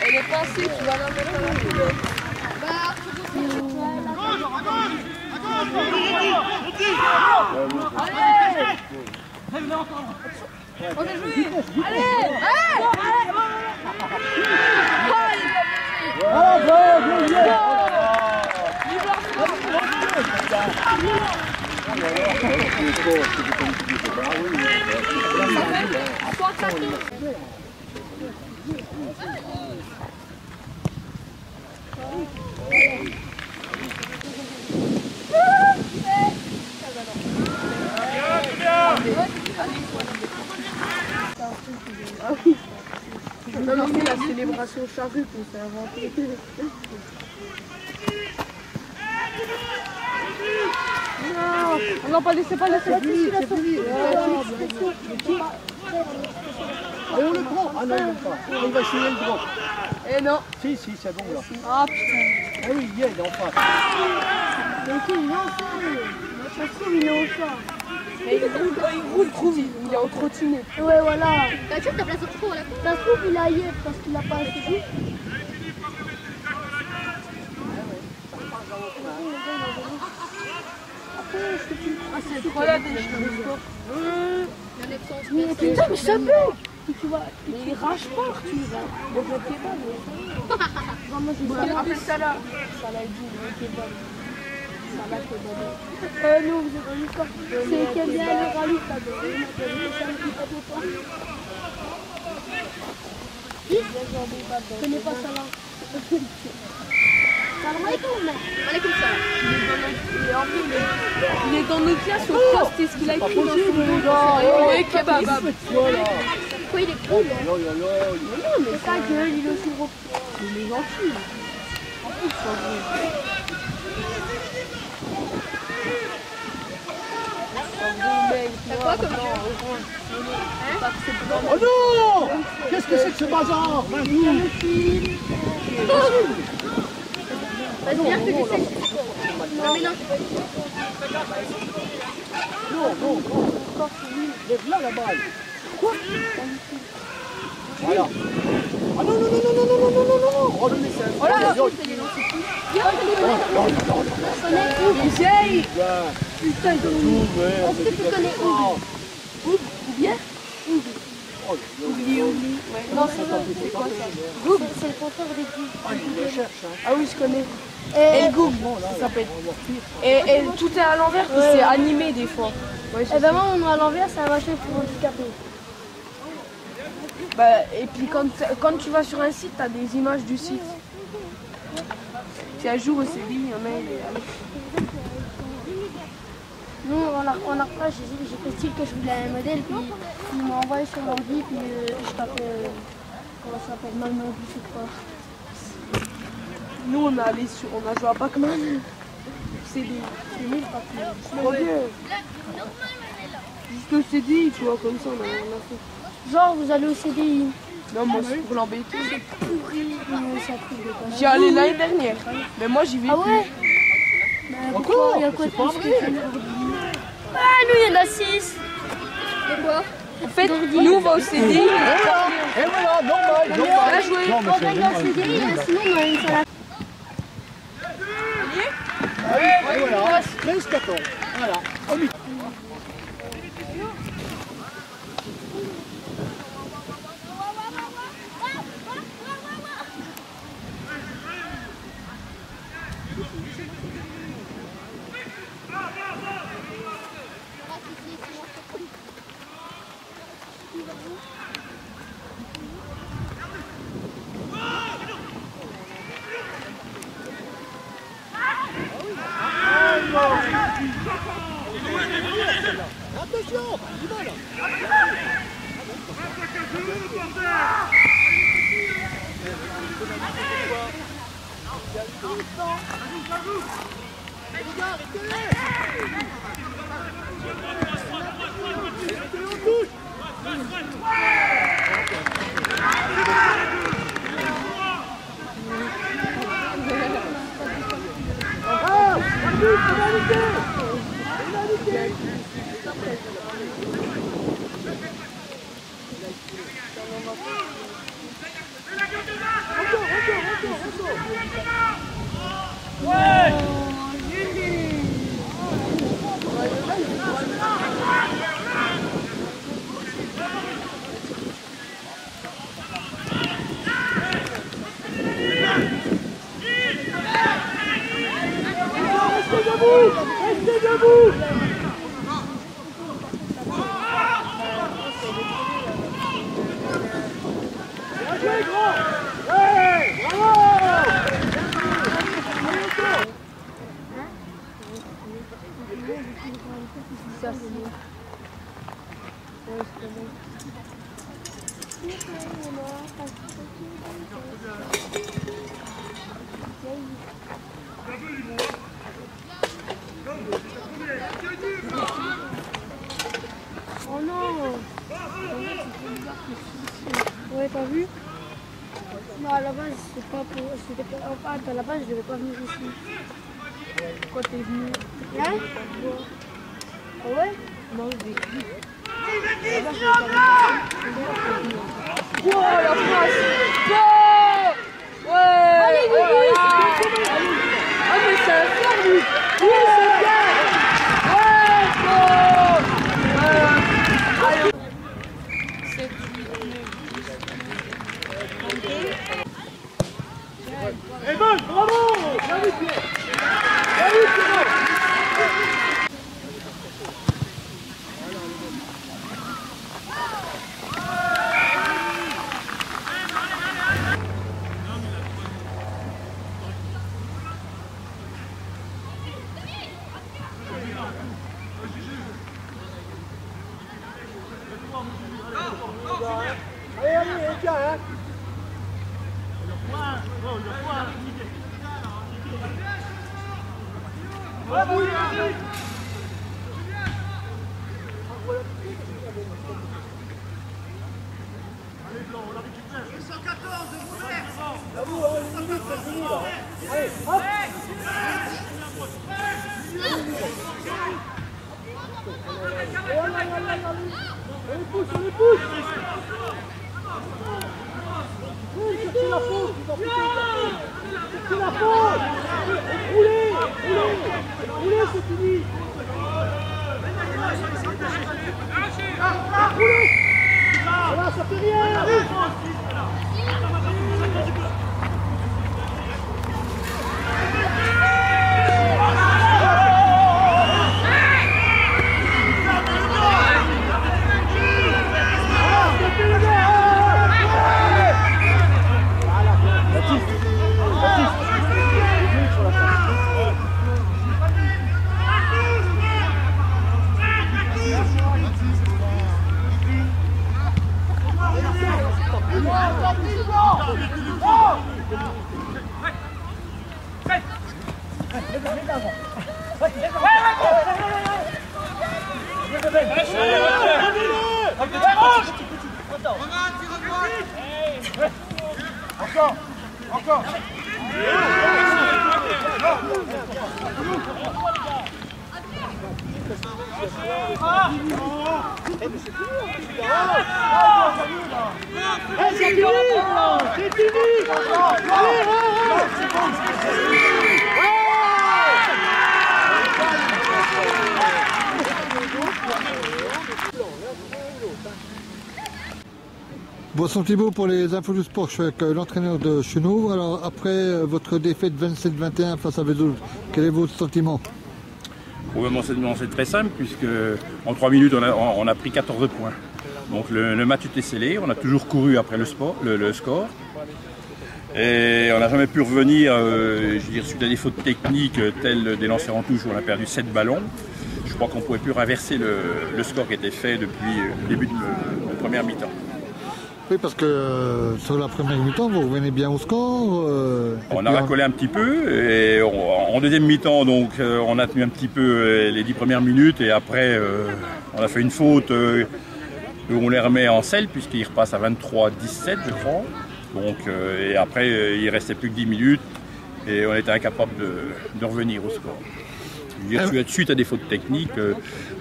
Elle est passée, tu vas la mettre à la poubelle. On est joué. Allez. Non, non, c'est la célébration charrue qu'on s'est inventée. Non, non, pas laisser, pas laisser. C'est fini. Et on le prend. Ah non, même pas. Il va essayer le drop. Eh non. Si, c'est bon là. Ah putain. Ah oui, il y est, il est en face. Mais ok, il est en face. Ça se trouve, il est en face. Mais il roule trop vite. Il est en trottinette. Ouais, voilà. T'as sûr que ta place au trou, là? Ça se trouve, il a ailleurs parce qu'il a pas assez d'eau. Ah, c'est trop là, des cheveux. Mais putain, mais ça pue. Tu vois, Mais il rage pas, Arthur. Donc le kebab. vraiment, j'ai On appelle ça là. Saladine, le kebab. Salade kebab. Non, vous êtes en histoire. C'est quel bien le rallye, là. Je connais pas ça là. Salam alaikum. Alaikum salam. Il est dans nos classes au poste, c'est ce qu'il a écrit dans son dos. Oui, kebab. Pourquoi il est cool? Non, Mais ta gueule, il est aussi gros. Il est gentil. En plus, c'est T'as quoi comme jeu? Oh non! Qu'est-ce que c'est que ce bazar? Vas-y, viens, je te dis ça. Non, mais non. Non. Lève là la balle. Quoi? Voilà. Ah non. Oh le message. Oh là là. Essaye. Putain, il donne tout. Est-ce que tu connais Oubli? Bien. Oubli. Ouais. Non, c'est quoi ça? Goub, c'est le compteur des guides. Ah, il le cherche. Hein. Ah oui, je connais. Et Et le Goub, ça s'appelle. Et tout est à l'envers, puis c'est animé des fois. Ouais, Eh ben moi, mon nom à l'envers, c'est un machin pour handicapés. Bah, et puis quand tu vas sur un site, tu as des images du site. Si un jour au CDI, il y en a, Nous, on a repris, j'ai fait style que je voulais un modèle, puis ils m'ont envoyé sur l'ordi, puis je tapais, comment ça s'appelle, Maman, je sais pas. nous on a joué à Pac-Man. C'est nul Pac-Man. Trop bien. Juste au CDI, tu vois, comme ça on a fait. Genre, vous allez au CDI. Non, moi c'est pour l'embêter. J'y J'y allais l'année dernière, mais moi j'y vais Ah plus. ouais? Bah, pourquoi? Il y a quoi de plus? Ah, nous, il y en a 6. De quoi? En fait, nous on va au CDI. Et voilà, normal. Bien joué. On va aller au CDI, sinon, on a une salle. Et voilà, 13-14. Voilà. Restez debout! Bien joué, gros! Ouais! Bravo! Oh non! Ouais, t'as vu? Non, à la base, c'est pas pour. C'était pas. Enfin, à la base, je devais pas venir ici. Pourquoi t'es venu? Hein? Ah ouais? Non, je vais. Wow, la France! Ouais! Allez, Oh là là! Ah, mais c'est un fer, lui! Oui, c'est bien! Ouais, go! Allez! Eh ben, bravo! Bien vu, Pierre! Bien vu, Pierre! Allez, allez, tiens, hein! Allez, hop! On les pousse, on les pousse! Oui, cherchez la faute, cherchez la faute! Roulez, roulez! Roulez, c'est fini! Roulez! Voilà, ça fait rien! Encore, encore. C'est fini! C'est fini! Bonsoir Thibaut, pour les infos du sport, je suis avec l'entraîneur de Chenauve. Alors après votre défaite 27-21 face à Vesoul, quel est votre sentiment? Probablement c'est très simple puisque en 3 minutes on a pris 14 points. Donc le match était scellé, on a toujours couru après le score et on n'a jamais pu revenir, je veux dire, suite à des fautes techniques telles des lancers en touche où on a perdu 7 ballons. Je crois qu'on ne pouvait plus renverser le score qui était fait depuis le début de première mi-temps. Oui, parce que sur la première mi-temps, vous revenez bien au score. On a racolé un petit peu et en deuxième mi-temps, donc on a tenu un petit peu les 10 premières minutes et après on a fait une faute où on les remet en selle puisqu'ils repassent à 23-17 je crois. Donc, et après il restait plus que 10 minutes et on était incapable de revenir au score. Suite à des fautes techniques,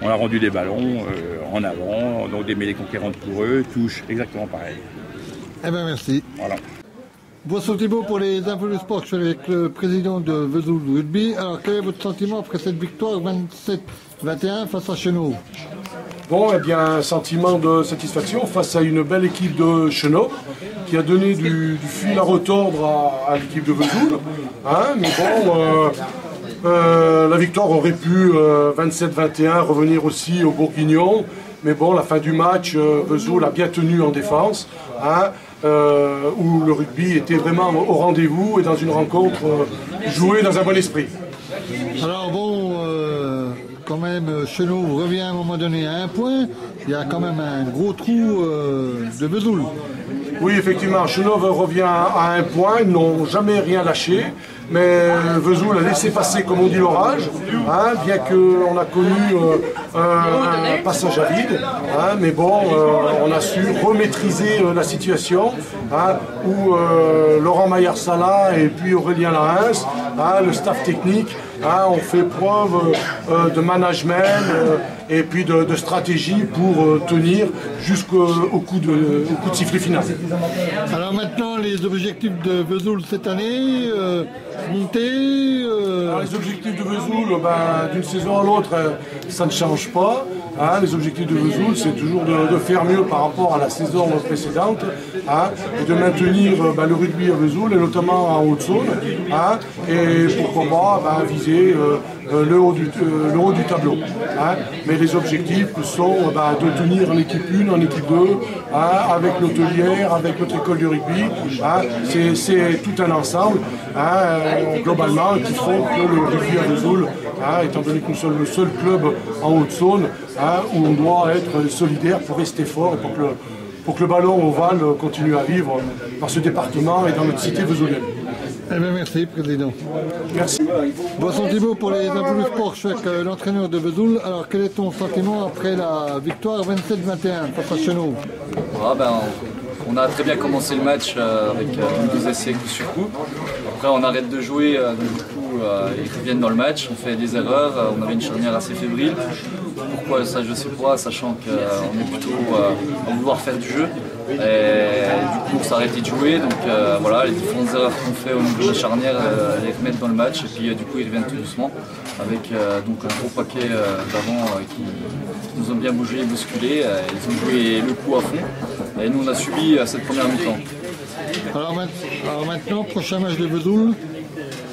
on a rendu des ballons en avant, donc des mêlées conquérantes pour eux, touche exactement pareil. Eh bien merci. Voilà. Boisson Thibault pour les infos du sport, je suis avec le président de Vesoul Rugby. Alors quel est votre sentiment après cette victoire 27-21 face à Chenauve? Bon, eh bien, un sentiment de satisfaction face à une belle équipe de Chenauve qui a donné du fil à retordre à l'équipe de Vesoul. Hein, mais bon, la victoire aurait pu 27-21 revenir aussi aux Bourguignons. Mais bon, la fin du match, Vesoul a bien tenu en défense, hein, où le rugby était vraiment au rendez-vous et dans une rencontre jouée dans un bon esprit. Alors bon, quand même, Chenauve revient à un moment donné à 1 point. Il y a quand même un gros trou de Vesoul. Oui, effectivement, Chenauve revient à 1 point, ils n'ont jamais rien lâché. Mais Vesoul a laissé passer, comme on dit, l'orage, hein, bien qu'on a connu un passage à vide. Hein, mais bon, on a su remaîtriser la situation, hein, où Laurent Maillard-Sala et puis Aurélien Lahens, hein, le staff technique, hein, ont fait preuve de management et puis de stratégie pour tenir jusqu'au coup de sifflet final. Alors maintenant, les objectifs de Vesoul cette année, monter Alors, les objectifs de Vesoul, d'une saison à l'autre, ça ne change pas. Hein, les objectifs de Vesoul, c'est toujours de faire mieux par rapport à la saison précédente, hein, et de maintenir le rugby à Vesoul, et notamment en Haute-Saône, hein, et pourquoi pas viser le haut du tableau. Hein. Mais les objectifs sont de tenir en équipe 1, en équipe 2, hein, avec l'hôtelière, avec notre école de rugby. Hein. C'est tout un ensemble, hein, globalement, qui font que le rugby à Vesoul, hein, étant donné que nous sommes le seul club en Haute-Saône, hein, où on doit être solidaire pour rester fort et pour que le ballon ovale continue à vivre dans ce département et dans notre cité vesoulenne. Eh bien, merci, Président. Merci. Boisson Thibault pour les infos du sport, je suis avec l'entraîneur de Vesoul. Alors, quel est ton sentiment après la victoire 27-21 face à Chenauve? On a très bien commencé le match avec 12 essais coup sur coup. Après, on arrête de jouer, donc du coup, ils reviennent dans le match, on fait des erreurs, on avait une charnière assez fébrile. Pourquoi ça, je sais pas, sachant qu'on est plutôt à vouloir faire du jeu. Et du coup, on s'est arrêté de jouer, donc voilà, les différentes erreurs qu'on fait au niveau de la charnière, les remettre dans le match, et puis du coup, ils reviennent tout doucement, avec donc un gros paquet d'avant qui nous ont bien bougé et bousculé. Ils ont joué le coup à fond, et nous, on a subi cette première mi-temps. Alors maintenant, prochain match de Vesoul.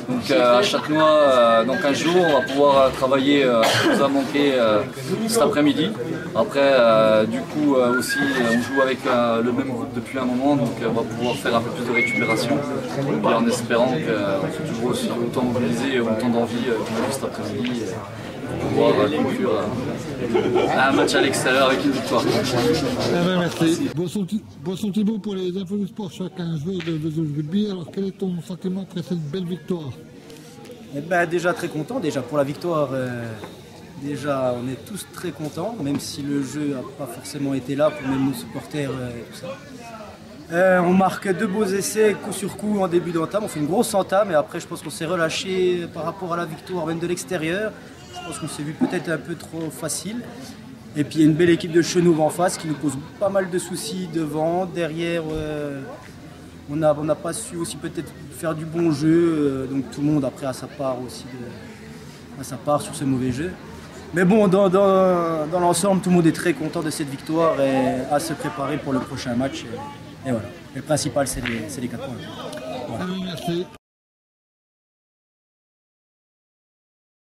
Donc à Châtenois, dans 15 jours, on va pouvoir travailler ce qui nous a manqué cet après-midi. Après, du coup, aussi, on joue avec le même groupe depuis un moment, donc on va pouvoir faire un peu plus de récupération. Et en espérant qu'on soit toujours aussi autant mobilisé et autant d'envie qu'on a vu cet après-midi, pour pouvoir conclure un match à l'extérieur avec une victoire. Merci. Boisson Thibault pour les infos du sport, je suis avec un joueur de Vesoul Rugby. Alors quel est ton sentiment après cette belle victoire? Déjà très content, déjà pour la victoire. Déjà on est tous très contents, même si le jeu n'a pas forcément été là pour même nos supporters et tout ça. On marque 2 beaux essais coup sur coup en début d'entame, on fait une grosse entame et après je pense qu'on s'est relâché par rapport à la victoire même de l'extérieur. Je pense qu'on s'est vu peut-être un peu trop facile. Et puis il y a une belle équipe de Chenauve en face qui nous pose pas mal de soucis devant, derrière. On n'a pas su aussi peut-être faire du bon jeu, donc tout le monde après a sa part aussi sur ce mauvais jeu. Mais bon, dans l'ensemble, tout le monde est très content de cette victoire et à se préparer pour le prochain match. Et voilà. Et le principal, c'est les 4 points. Voilà. Merci.